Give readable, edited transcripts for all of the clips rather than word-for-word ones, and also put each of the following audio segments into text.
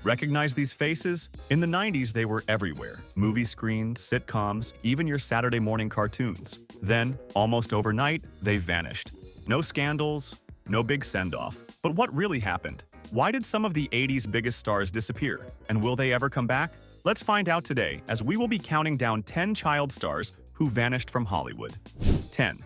Recognize these faces? In the 90s, they were everywhere. Movie screens, sitcoms, even your Saturday morning cartoons. Then, almost overnight, they vanished. No scandals, no big send-off. But what really happened? Why did some of the 80s biggest stars disappear? And will they ever come back? Let's find out today, as we will be counting down 10 child stars who vanished from Hollywood. 10.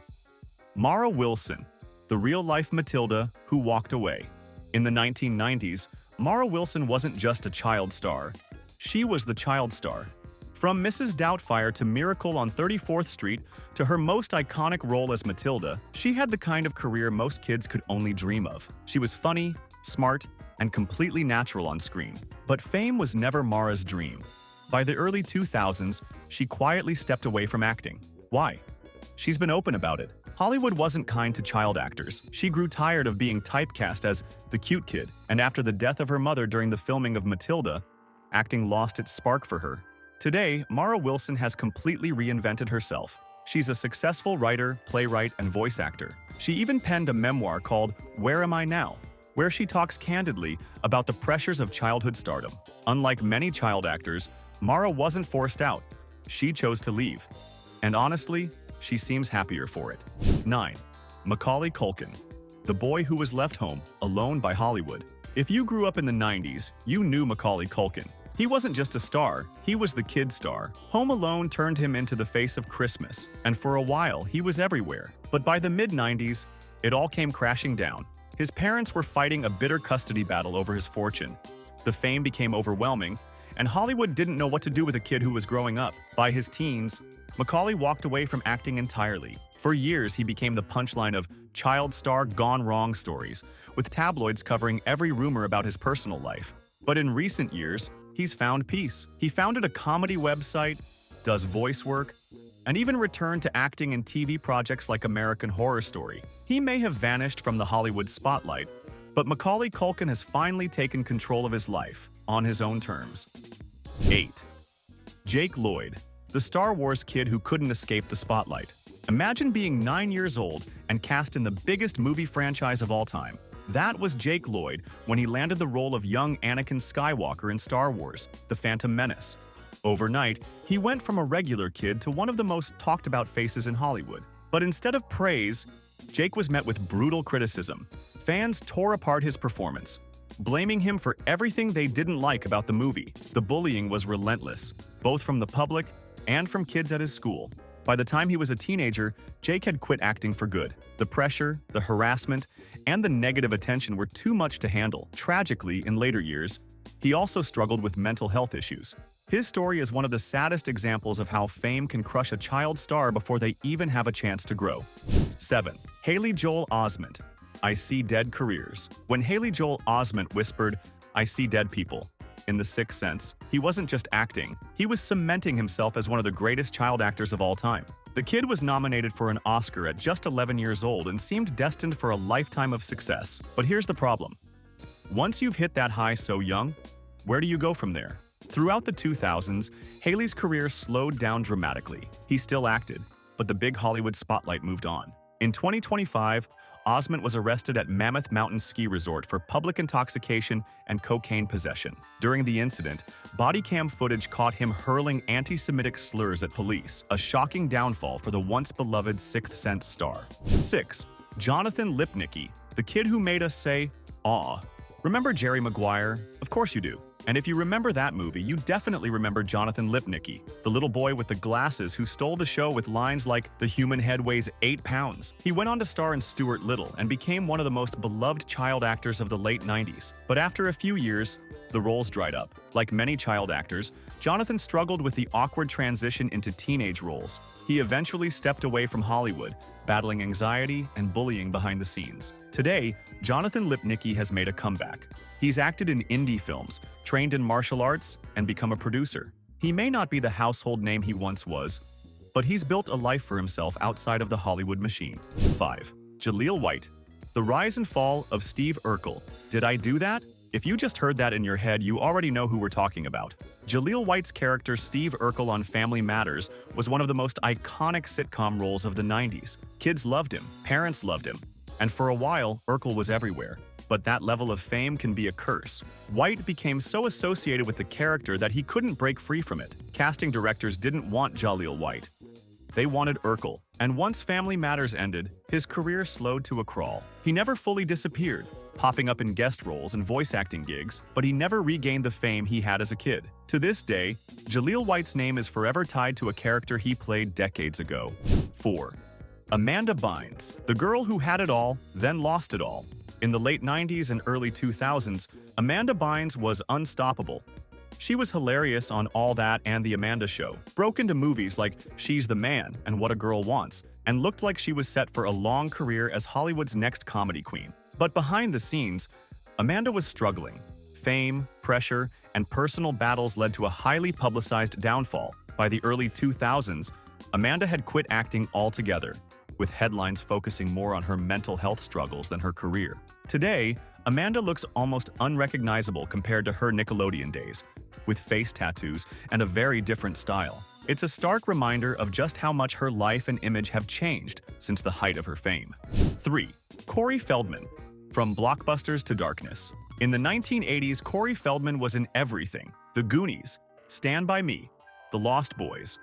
Mara Wilson, the real-life Matilda who walked away. In the 1990s, Mara Wilson wasn't just a child star. She was the child star. From Mrs. Doubtfire to Miracle on 34th Street to her most iconic role as Matilda, she had the kind of career most kids could only dream of. She was funny, smart, and completely natural on screen. But fame was never Mara's dream. By the early 2000s, she quietly stepped away from acting. Why? She's been open about it. Hollywood wasn't kind to child actors. She grew tired of being typecast as the cute kid, and after the death of her mother during the filming of Matilda, acting lost its spark for her. Today, Mara Wilson has completely reinvented herself. She's a successful writer, playwright, and voice actor. She even penned a memoir called Where Am I Now?, where she talks candidly about the pressures of childhood stardom. Unlike many child actors, Mara wasn't forced out. She chose to leave. And honestly, she seems happier for it. 9. Macaulay Culkin, the boy who was left home, alone by Hollywood. If you grew up in the 90s, you knew Macaulay Culkin. He wasn't just a star, he was the kid star. Home Alone turned him into the face of Christmas, and for a while, he was everywhere. But by the mid-90s, it all came crashing down. His parents were fighting a bitter custody battle over his fortune. The fame became overwhelming, and Hollywood didn't know what to do with a kid who was growing up. By his teens, Macaulay walked away from acting entirely. For years, he became the punchline of child star gone wrong stories, with tabloids covering every rumor about his personal life. But in recent years, he's found peace. He founded a comedy website, does voice work, and even returned to acting in TV projects like American Horror Story. He may have vanished from the Hollywood spotlight, but Macaulay Culkin has finally taken control of his life, on his own terms. 8. Jake Lloyd, the Star Wars kid who couldn't escape the spotlight. Imagine being 9 years old and cast in the biggest movie franchise of all time. That was Jake Lloyd when he landed the role of young Anakin Skywalker in Star Wars: The Phantom Menace. Overnight, he went from a regular kid to one of the most talked about faces in Hollywood. But instead of praise, Jake was met with brutal criticism. Fans tore apart his performance, blaming him for everything they didn't like about the movie. The bullying was relentless, both from the public and from kids at his school. By the time he was a teenager, Jake had quit acting for good. The pressure, the harassment, and the negative attention were too much to handle. Tragically, in later years, he also struggled with mental health issues. His story is one of the saddest examples of how fame can crush a child star before they even have a chance to grow. 7. Haley Joel Osment, I See Dead Careers. When Haley Joel Osment whispered, "I see dead people," in The Sixth Sense, he wasn't just acting, he was cementing himself as one of the greatest child actors of all time. The kid was nominated for an Oscar at just 11 years old and seemed destined for a lifetime of success. But here's the problem. Once you've hit that high so young, where do you go from there? Throughout the 2000s, Haley's career slowed down dramatically. He still acted, but the big Hollywood spotlight moved on. In 2025, Osment was arrested at Mammoth Mountain Ski Resort for public intoxication and cocaine possession. During the incident, body cam footage caught him hurling anti-Semitic slurs at police, a shocking downfall for the once-beloved Sixth Sense star. 6. Jonathan Lipnicki, the kid who made us say, "Aw." Remember Jerry Maguire? Of course you do. And if you remember that movie, you definitely remember Jonathan Lipnicki, the little boy with the glasses who stole the show with lines like, "The human head weighs 8 pounds." He went on to star in Stuart Little and became one of the most beloved child actors of the late 90s. But after a few years, the roles dried up. Like many child actors, Jonathan struggled with the awkward transition into teenage roles. He eventually stepped away from Hollywood, battling anxiety and bullying behind the scenes. Today, Jonathan Lipnicki has made a comeback. He's acted in indie films, trained in martial arts, and become a producer. He may not be the household name he once was, but he's built a life for himself outside of the Hollywood machine. 5. Jaleel White, the rise and fall of Steve Urkel. Did I do that? If you just heard that in your head, you already know who we're talking about. Jaleel White's character Steve Urkel on Family Matters was one of the most iconic sitcom roles of the 90s. Kids loved him, parents loved him, and for a while, Urkel was everywhere. But that level of fame can be a curse. White became so associated with the character that he couldn't break free from it. Casting directors didn't want Jaleel White. They wanted Urkel, and once Family Matters ended, his career slowed to a crawl. He never fully disappeared, popping up in guest roles and voice acting gigs, but he never regained the fame he had as a kid. To this day, Jaleel White's name is forever tied to a character he played decades ago. 4. Amanda Bynes, the girl who had it all, then lost it all. In the late 90s and early 2000s, Amanda Bynes was unstoppable. She was hilarious on All That and The Amanda Show, broke into movies like She's the Man and What a Girl Wants, and looked like she was set for a long career as Hollywood's next comedy queen. But behind the scenes, Amanda was struggling. Fame, pressure, and personal battles led to a highly publicized downfall. By the early 2000s, Amanda had quit acting altogether, with headlines focusing more on her mental health struggles than her career. Today, Amanda looks almost unrecognizable compared to her Nickelodeon days, with face tattoos and a very different style. It's a stark reminder of just how much her life and image have changed since the height of her fame. 3. Corey Feldman. From blockbusters to darkness. In the 1980s, Corey Feldman was in everything. The Goonies, Stand By Me, The Lost Boys.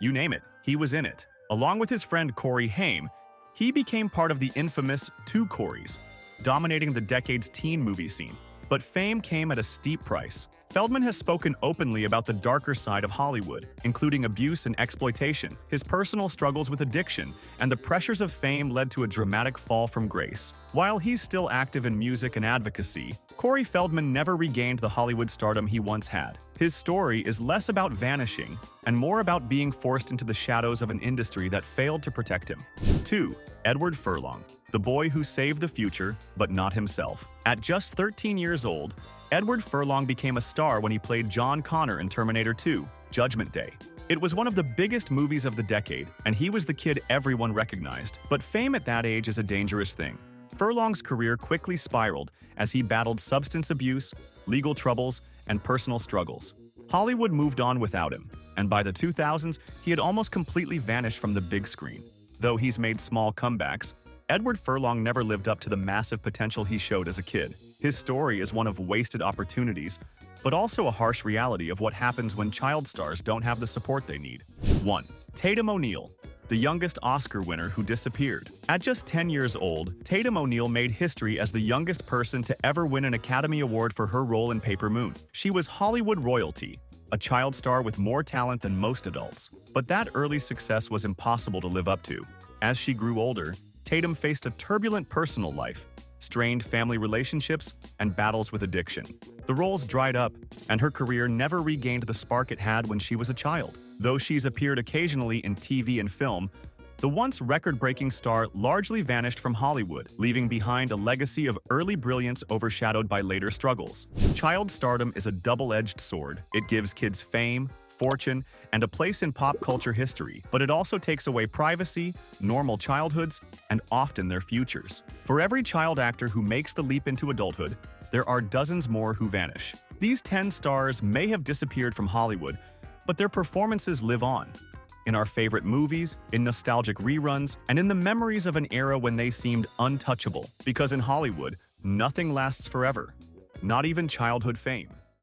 You name it, he was in it. Along with his friend Corey Haim, he became part of the infamous Two Coreys, dominating the decade's teen movie scene. But fame came at a steep price. Feldman has spoken openly about the darker side of Hollywood, including abuse and exploitation. His personal struggles with addiction and the pressures of fame led to a dramatic fall from grace. While he's still active in music and advocacy, Corey Feldman never regained the Hollywood stardom he once had. His story is less about vanishing and more about being forced into the shadows of an industry that failed to protect him. 2. Edward Furlong. The boy who saved the future, but not himself. At just 13 years old, Edward Furlong became a star when he played John Connor in Terminator 2: Judgment Day. It was one of the biggest movies of the decade, and he was the kid everyone recognized. But fame at that age is a dangerous thing. Furlong's career quickly spiraled as he battled substance abuse, legal troubles, and personal struggles. Hollywood moved on without him, and by the 2000s, he had almost completely vanished from the big screen. Though he's made small comebacks, Edward Furlong never lived up to the massive potential he showed as a kid. His story is one of wasted opportunities, but also a harsh reality of what happens when child stars don't have the support they need. 1. Tatum O'Neal, the youngest Oscar winner who disappeared. At just 10 years old, Tatum O'Neal made history as the youngest person to ever win an Academy Award for her role in Paper Moon. She was Hollywood royalty, a child star with more talent than most adults. But that early success was impossible to live up to. As she grew older, Tatum faced a turbulent personal life, strained family relationships, and battles with addiction. The roles dried up, and her career never regained the spark it had when she was a child. Though she's appeared occasionally in TV and film, the once record-breaking star largely vanished from Hollywood, leaving behind a legacy of early brilliance overshadowed by later struggles. Child stardom is a double-edged sword. It gives kids fame, fortune, and a place in pop culture history, but it also takes away privacy, normal childhoods, and often their futures. For every child actor who makes the leap into adulthood, there are dozens more who vanish. These 10 stars may have disappeared from Hollywood, but their performances live on. In our favorite movies, in nostalgic reruns, and in the memories of an era when they seemed untouchable. Because in Hollywood, nothing lasts forever, not even childhood fame.